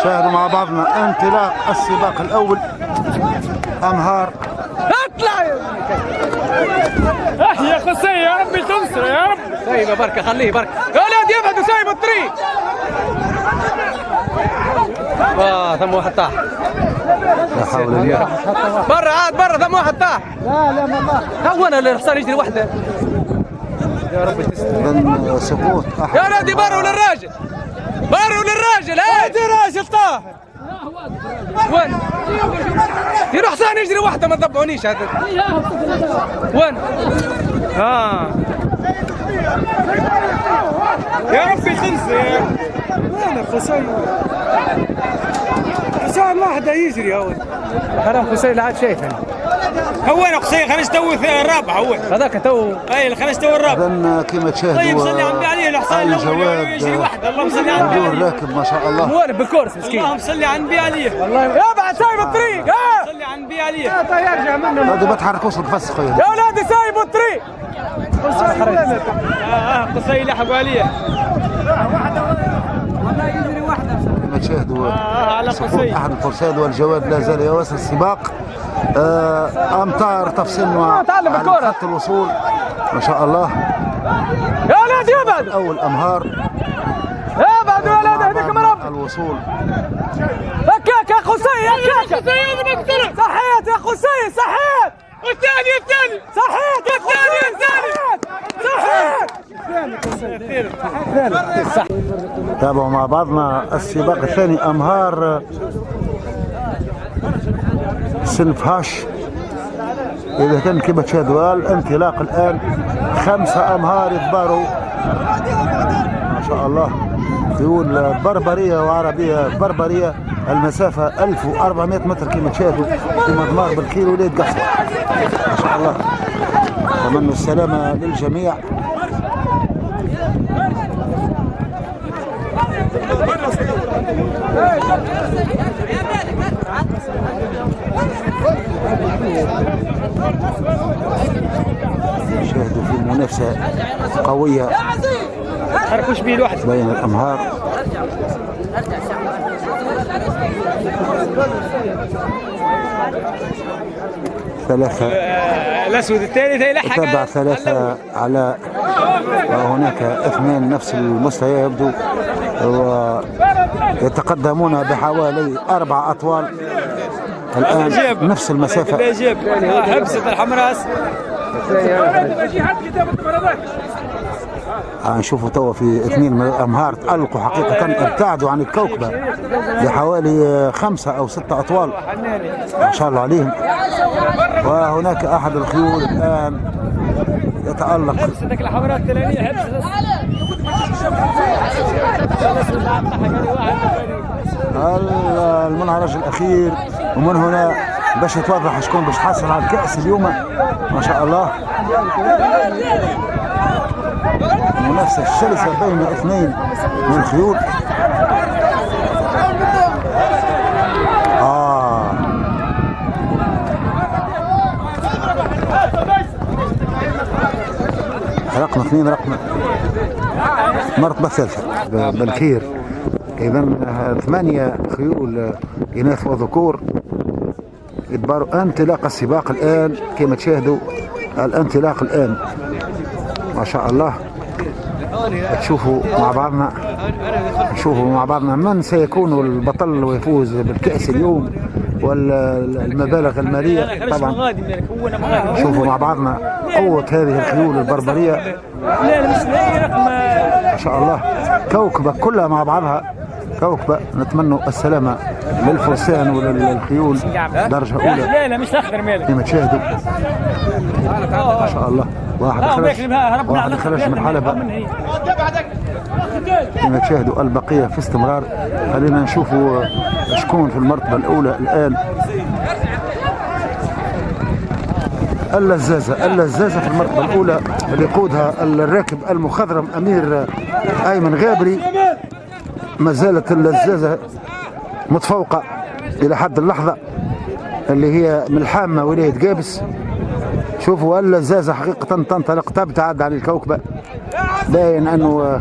شاهدوا مع بعضنا انطلاق السباق الاول. انهار اطلع يا قصي يا ربي تنصر يا رب. سايبه بركه خليه بركه يا ولاد يبعدوا سايب الطريق. ثم واحد طاح. لا حول الله. برا عاد برا ثم واحد طاح. لا والله هو انا اللي صار يجري وحده. يا رب اذا سقوط احد. يا ولادي بروا للراجل بروا للراجل. هادي راجل طاح. وين؟ يروح حسين يجري وحده ما تضبعونيش هذا. وين؟ يا ربي تنسى. وين حسين؟ حسين واحده يجري هو. حرام حسين لا عاد شايفه. هو وين حسين؟ خلينا تو الرابع هو. هذاك تو. اي خلينا تو الرابع. اذا كما تشاهدوا طيب صلي على النبي عليه الحسين يجري وحده. اللهم صل على النبي. الراكب ما شاء الله. موالف بالكورس مسكين. اللهم صل على النبي عليه. والله يا بعد سايب الطريق. صلي على النبي عليه. طيب يرجع منه. هذه ما تحركوش القفص خويا. يا ولادي سايبوا الطريق. قصي لحقوا عليه. والله يجري وحده. كما تشاهدوا سقوط احد الفرسان والجواد لا زال يواصل السباق. امتار تفصل على خط الوصول ما شاء الله. يا ولاد يبعد اول امهار يبعد يا ولاد هذيك مرب الوصول. هكاك يا قصي هكاك صحيت يا قصي صحيت. الثاني صحيت صحيت. تابعوا مع بعضنا السباق الثاني. امهار صنف هاش. إذا كان كما تشاهدوا الانطلاق الآن 5 أمهار يتباروا ما شاء الله. خيول بربرية وعربية بربرية. المسافة 1400 متر كما تشاهدوا في مضمار بالكيلو وليد قصر ما شاء الله. أتمنى السلامة للجميع. شاهدوا في منافسة قوية حركوش بيه الواحد بين الأمهار. ثلاثة الأسود الثالث يلحق. تبع 3 علاء وهناك 2 نفس المستوى يبدو ويتقدمون بحوالي 4 أطوال الآن نفس المسافة. حبسة الحمراس. نشوفوا توا في 2 من الأمهار تألقوا حقيقة. ابتعدوا عن الكوكبة بحوالي 5 أو 6 أطوال ما شاء الله عليهم. وهناك أحد الخيول الآن يتألق. حبستك الحمراء الثانية حبست المنعرج الأخير. ومن هنا باش يتوضح شكون باش تحصل على الكأس اليوم ما شاء الله. المنافسة الشرسة بين 2 من الخيول. رقم 2 رقم مرتبة ثالثة بالخير. إذا 8 خيول إناث وذكور يتباروا. انطلاق السباق الآن كما تشاهدوا. الانطلاق الآن ما شاء الله. تشوفوا مع بعضنا من سيكون البطل ويفوز بالكأس اليوم والمبالغ المالية. طبعا شوفوا مع بعضنا قوة هذه الخيول البربرية ما شاء الله. كوكبة كلها مع بعضها كوكبة. نتمنى السلامة للفرسان وللخيول درجة أولى. لا مش أخضر مالك كما تشاهدوا ما شاء الله. واحد خرج من الحلبة كما تشاهدوا. البقية في استمرار. خلينا نشوفوا شكون في المرتبة الأولى الآن. اللزازة في المرتبة الأولى اللي يقودها الراكب المخضرم أمير أيمن غابري. ما زالت اللزازة متفوقة إلى حد اللحظة اللي هي من الحامة ولاية قابس. شوفوا اللزازة حقيقة تنطلق تبتعد عن الكوكبة. باين أنه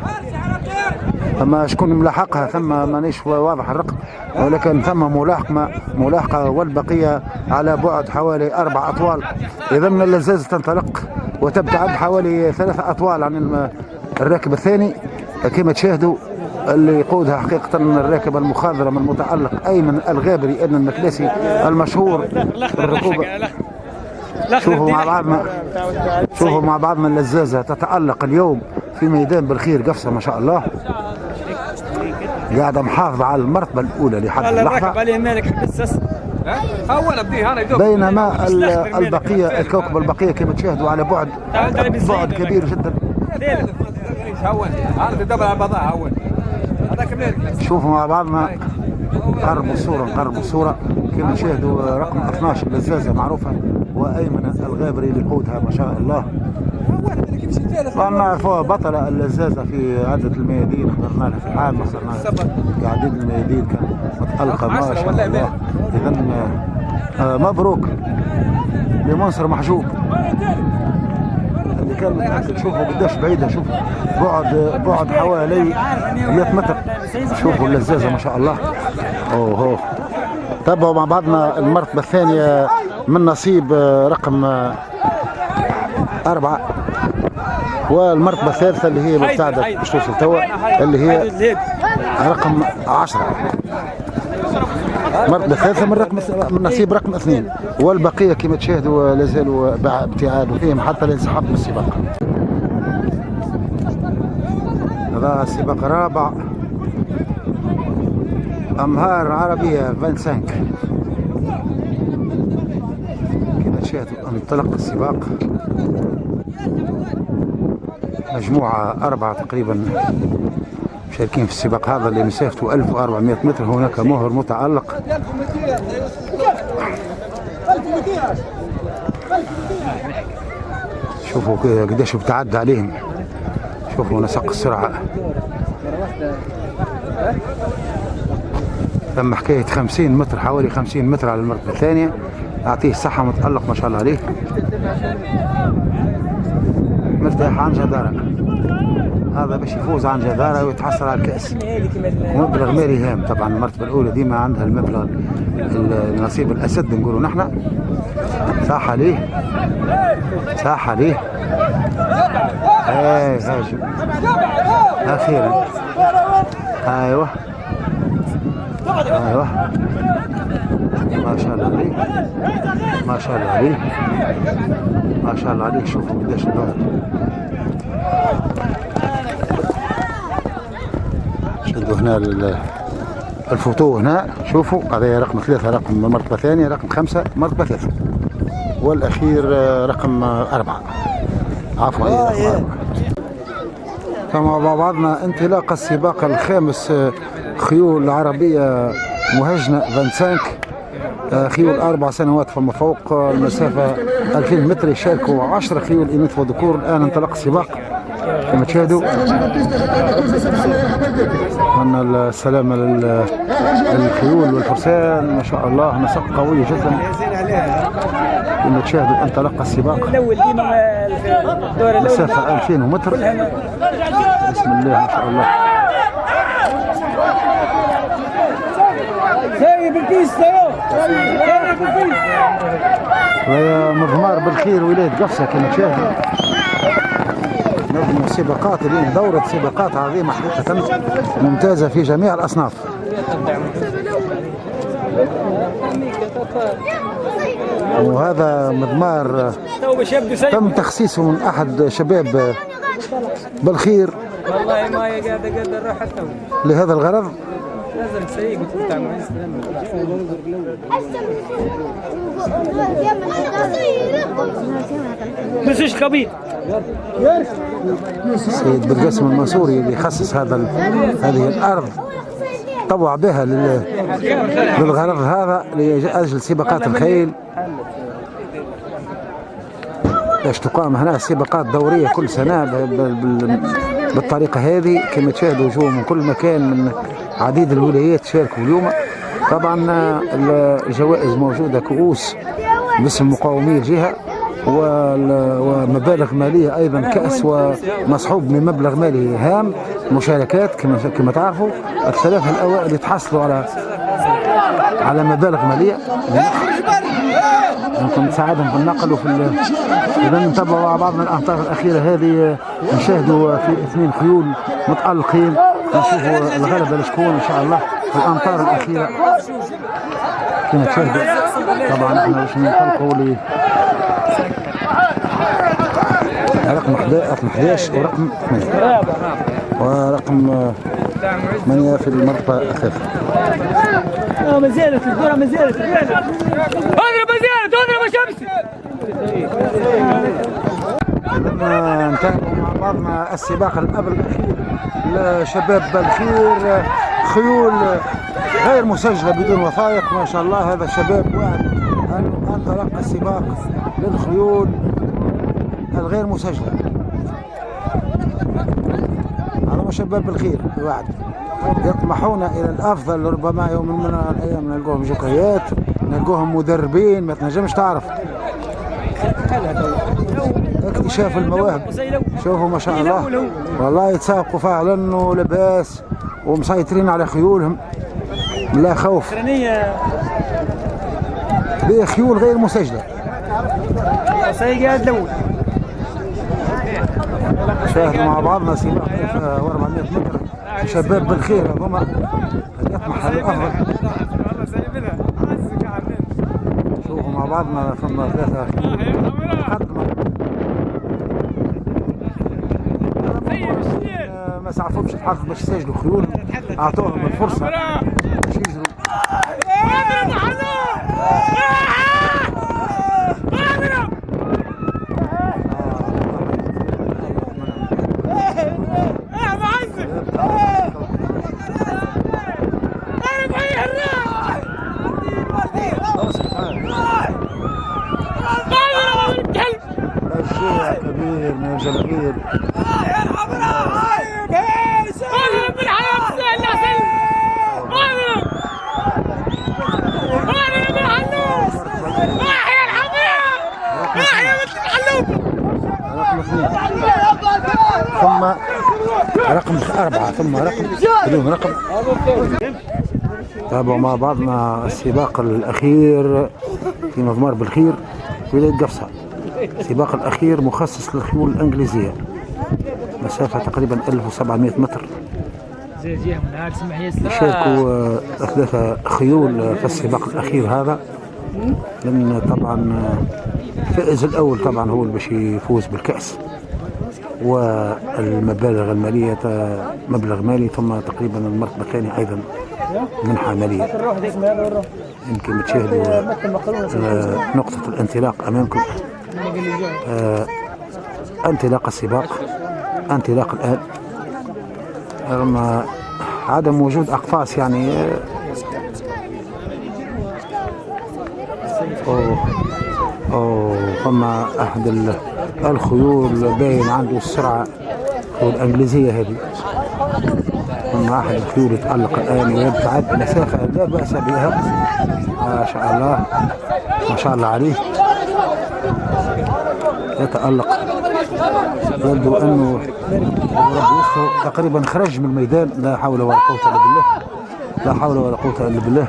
ثم شكون ملاحقها، ثم مانيش واضح الرقم، ولكن ثم ملاحقة والبقية على بعد حوالي 4 أطوال. إذا من اللزاز تنطلق وتبتعد حوالي 3 أطوال عن الراكب الثاني كما تشاهدوا، اللي يقودها حقيقة الراكب المخضرم المتألق أيمن الغابري ابن المكلاسي المشهور بالركوب. شوفوا مع بعضنا اللزازة تتألق اليوم في ميدان بالخير قفصة ما شاء الله، قاعدة محافظة على المرتبة الأولى لحد اللحظة، بينما البقية الكوكب البقية كما تشاهدوا على بعد كبير جدا. شوفوا مع بعضنا، نقربوا الصورة كما تشاهدوا رقم 12 اللزازة معروفة وأيمن الغابري اللي يقودها ما شاء الله. نعرفوها بطلة اللزازة في عدة الميادين، حضرنا لها في العام، صرنا في عديد الميادين كانت متألقة ما شاء الله. إذا مبروك لمنصر محجوب اللي كان متأكد. شوفوا قداش بعيدة، شوفوا بعد حوالي 100 متر. شوفوا اللزازة ما شاء الله. اوه تابعوا مع بعضنا المرتبة الثانية من نصيب رقم 4، والمرتبة الثالثة اللي هي مبتعدة باش توصل توا اللي هي رقم 10. المرتبة الثالثة من نصيب رقم 2، والبقية كما تشاهدوا لازالوا ابتعاد وفيهم حتى الانسحاب من السباق. هذا السباق الرابع، أمهار عربية 25 كما تشاهدوا. انطلق السباق، مجموعة 4 تقريبا مشاركين في السباق هذا اللي مسافته 1400 متر. هناك مهر متعلق، شوفوا قديش ابتعد عليهم، شوفوا نسق السرعة. ثم حكاية 50 متر، حوالي 50 متر على المرتبة الثانية. أعطيه الصحة، متألق ما شاء الله عليه، مرتاح عن جدارة. هذا باش يفوز عن جدارة ويتحصل على الكأس. مبلغ مالي هام طبعا. المرتبة الأولى ديما عندها المبلغ النصيب الأسد نقولوا نحن. صح عليه، صح عليه. هاجم أخيرا. أيوه ما شاء الله عليه، ما شاء الله عليه، ما شاء الله عليه. شوفوا قداش البعد. شدوا هنا الفوتو هنا، شوفوا هذا رقم 3 رقم مرتبة ثانية، رقم 5 مرتبة 3، والأخير رقم 4 عفوا رقم 4. فمع بعضنا انطلاق السباق الخامس، خيول عربية مهجنة 25، خيول 4 سنوات فما فوق، المسافة 2000 متر، يشاركوا 10 خيول إناث وذكور. الآن انطلق السباق كما تشاهدوا. أن السلامة للخيول والفرسان ما شاء الله، نسق قوي جدا كما تشاهدوا. انطلق السباق مسافة 2000 متر، بسم الله ما شاء الله. ويا مضمار بالخير ولاية قفصة كما تشاهدوا. نظم سباقات اليوم، دورة سباقات عظيمة حقيقة ممتازة في جميع الأصناف. وهذا مضمار تم تخصيصه من أحد شباب بالخير والله ما هي قاعدة نروح لهذا الغرض. لازم سيء بس ايش كبير سيد بالقاسم المنصوري اللي خصص هذه الارض، طوع بها للغرض هذا لاجل سباقات الخيل، باش تقام هنا سباقات دوريه كل سنه بالطريقه هذه. كما تشاهدوا وجوه من كل مكان من عديد الولايات شاركوا اليوم. طبعا الجوائز موجوده، كؤوس باسم مقاومي الجهه، ومبالغ ماليه ايضا، كاس ومصحوب من مبلغ مالي هام، مشاركات كما تعرفوا. الثلاثه الاوائل يتحصلوا على مبالغ ماليه يمكن تساعدهم في النقل اذا نتابعوا مع بعضنا الامطار الاخيره هذه. نشاهدوا في 2 خيول متالقين، نشوفوا الغلبه لشكون ان شاء الله في الامطار الاخيره كما تشاهدوا. طبعا احنا باش ننطلقوا رقم 11 ورقم 8 ورقم 8 في المرتبه الثالثه. ما زالت الكره، ما زالت اضرب شمسي. نتابعوا مع بعضنا السباق الأول الأخير لشباب الخير، خيول غير مسجلة بدون وثائق ما شاء الله. هذا الشباب واعد أن تلقى السباق للخيول الغير مسجلة. هذا شباب الخير واعد يطمحون إلى الأفضل. ربما يوم من الأيام نلقوهم جوكريات، نلقوهم مدربين، ما تنجمش تعرف. اكتشاف المواهب، شوفوا ما شاء الله والله يتسابقوا فعلا ولباس ومسيطرين على خيولهم لا خوف. هذه خيول غير مسجلة. شاهدوا مع بعضنا سباق 1400 متر شباب بالخير، هذوما يطمح للأفضل. شوفوا مع بعضنا ثم 3 ما سعفوش الحظ باش يسجلوا خيول، اعطوهم الفرصه باش يجروا. تشجيع كبير من الجماهير. ثم رقم 4 ثم رقم. تابعوا مع بعضنا السباق الأخير في مضمار بالخير ولاية قفصة. السباق الأخير مخصص للخيول الإنجليزية، مسافة تقريبا 1700 متر. يشاركوا 3 خيول في السباق الأخير هذا، لأن طبعا الفائز الأول طبعا هو اللي باش يفوز بالكأس والمبالغ المالية، مبلغ مالي، ثم تقريبا المرتبة الثانية أيضا منحة مالية. يمكن تشاهدوا نقطة الانطلاق أمامكم. انطلاق السباق، انطلاق الآن رغم عدم وجود أقفاص يعني. ثم أحد الخيول باين عنده السرعة، الخيول الإنجليزية هذه. ثم أحد الخيول يتألق الآن ويبتعد مسافة لا بأس بها ما شاء الله، ما شاء الله عليه. يتألق، يبدو أنه تقريبا خرج من الميدان. لا حول ولا قوة إلا بالله، لا حول ولا قوة إلا بالله.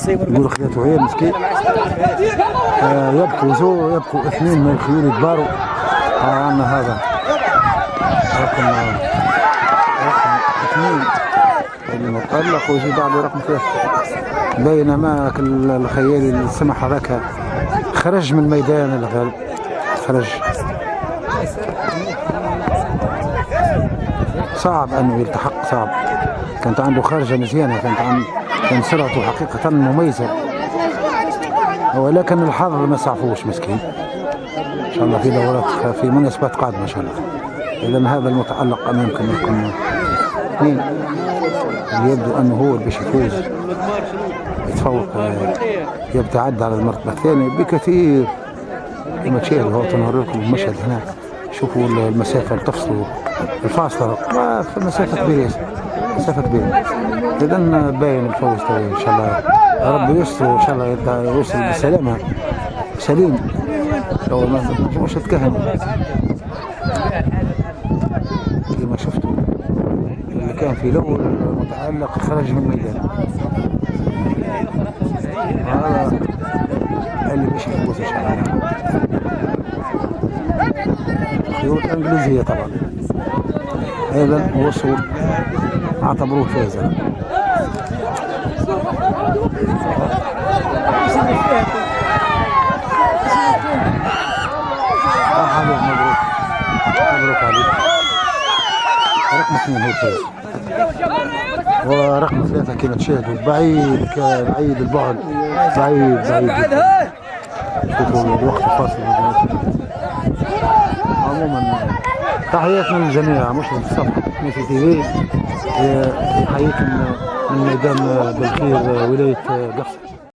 يقول خياته عيال مسكين. يبقوا 2 من الخيول يكبروا. عندنا هذا رقم 2 المتألق، ويجي بعده رقم 3. بينما الخيال اللي سمح هذاك خرج من ميدان الغالب، خرج. صعب انه يلتحق، صعب. كانت عنده خارجه مزيانه، كان سرعته حقيقه مميزه، ولكن الحظ ما سعفوش مسكين. ان شاء الله في دورات، في مناسبات قادمه ان شاء الله. اذا هذا المتألق امامكم رقم 2 اللي يبدو انه هو اللي باش يفوز، يتفوق، يبتعد على المرتبه الثانيه بكثير. كما تشاهدوا هو تنوري لكم المشهد هنا، شوفوا المسافه اللي تفصلوا، الفاصله في مسافه كبيره، مسافه كبيره. اذا باين الفوز ان شاء الله. ربي يستر ان شاء الله يوصل بسلامه سليم لو ما مش تكهن كما شفتوا اللي كان في الأول متعلق خرج من الميدان. هذا اللي مش يفوز إن شاء الله. خيول إنجليزية طبعا. إذا وصول اعتبروه فائزا. مبروك مبروك عليك. رقم 2 هو الفائز، ورقم 3 كما تشاهدوا بعيد بعيد البعد، بعيد بعيد. شوفوا الوقت الفاصل. عموما تحياتنا للجميع، مش للصفحة في تي في. يحييكم من ميدان بالخير ولاية قفص.